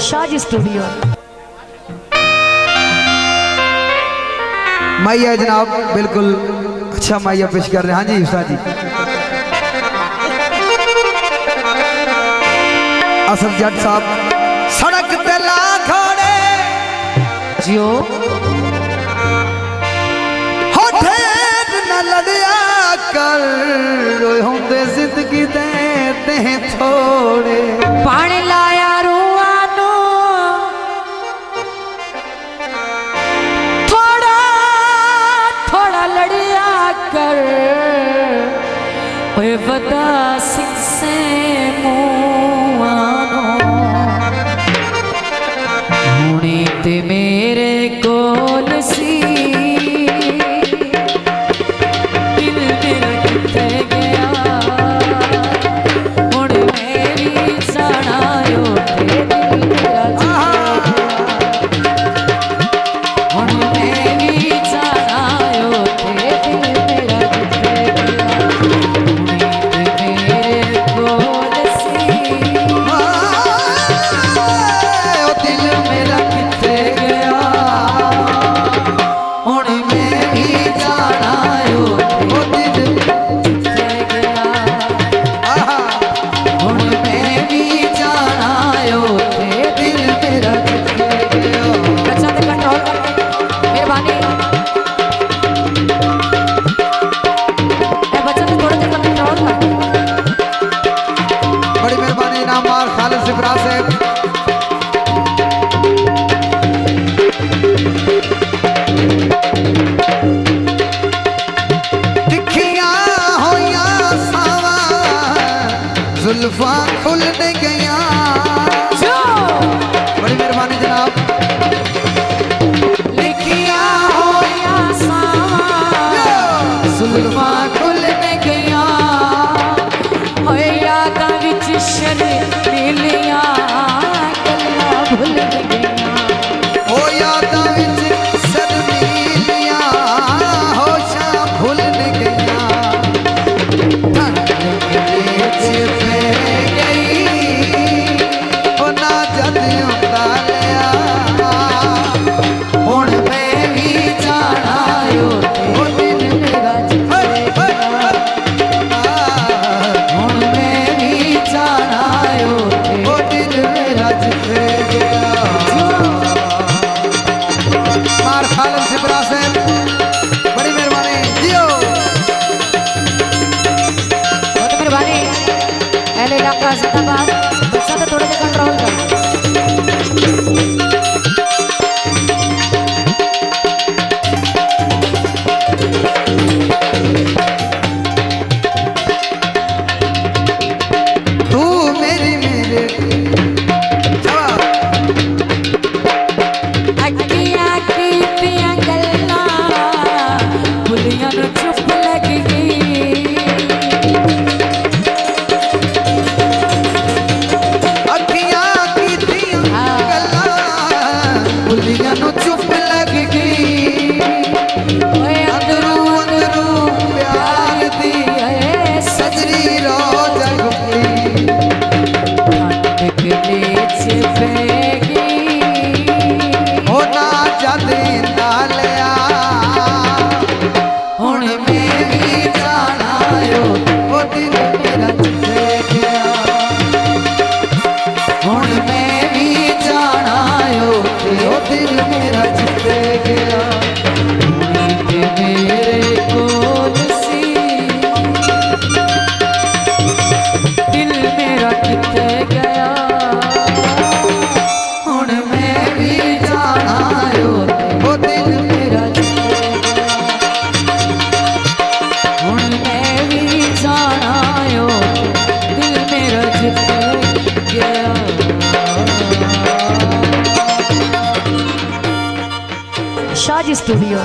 Shaji studio. माइया जनाब बिल्कुल अच्छा माइया पेश कर रहे हैं। हाँ जी उस्ताद जी। असद जट साहब सड़क पे ला खड़े जियो होठे न लड़िया कर रोए होंदे जिंदगी देते हैं थोड़े पानी लाया रुआनो थोड़ा थोड़ा लड़िया कर ओए वदा सिंह से मुआनो हुणी ते मेरे कोल सी दिल मेरा किथे गया हुण मेरी सड़ायो ते दिल मेरा हुण मेरी सड़ायो ते दिल मेरा किथे गया हुणी ते मेरे कोल सी ओ दिल मेरा किथे गया हुण मेरी सड़ायो ओ दिल किथे गया हुण मैं भी जाना आयो ते दिल मेरा किथे गया। अच्छा ते कंट्रोल कर मेहरबानी ए बच्चा ते थोड़ा देर कंट्रोल कर। बड़ी मेहरबानी इनामदार खालिद सिफरा से तिखियां होया सावा जुल्फां खुलने गया। जो बड़ी मेहरबानी जनाब। लिखिया होया सावा जुल्फा खुलने गया होए यादां विच शर्मिलियां गल्लां भुल गईयां ओ यादां विच शर्मीलियां होशां भुल गईयां विच पै गई ओ ना जद हुंदा लिया हुण मैं भी जाना आयो ते दिल मेरा जिथे गया हुण मैं भी जाना आयो ते ओ दिल मेरा जिथे गया। मार खालिद सिफरा से बड़ी मेहरबानी जियो। बहुत मेहरबानी अहले इलाका जिंदाबाद। बच्चा तो थोड़ा सा कंट्रोल कर। तू मेरी मेरे जवाब अखियां कीतियां गल्लां भुलियां नूं चुप लग गई अखियां कीतियां गल्लां भुलियां नूं चुप लग गई। ओए अंदरूं अंदरूं प्यार दी सजरी रो जग पई ठंड गले च पै गई ओ ना जद लिया हुण मैं भी जाना आयो ओ दिल मेरा जिथे गया हुण मैं भी जाना आयो ओ दिल मेरा जिथे गया। ते मेरे कोल सी दिल मेरा किथे गया हुण मैं भी जाना आयो ओ दिल मेरा जिथे गया हुण मैं भी जाना आयो दिल मेरा जिथे गया। शाजी स्टूडियो।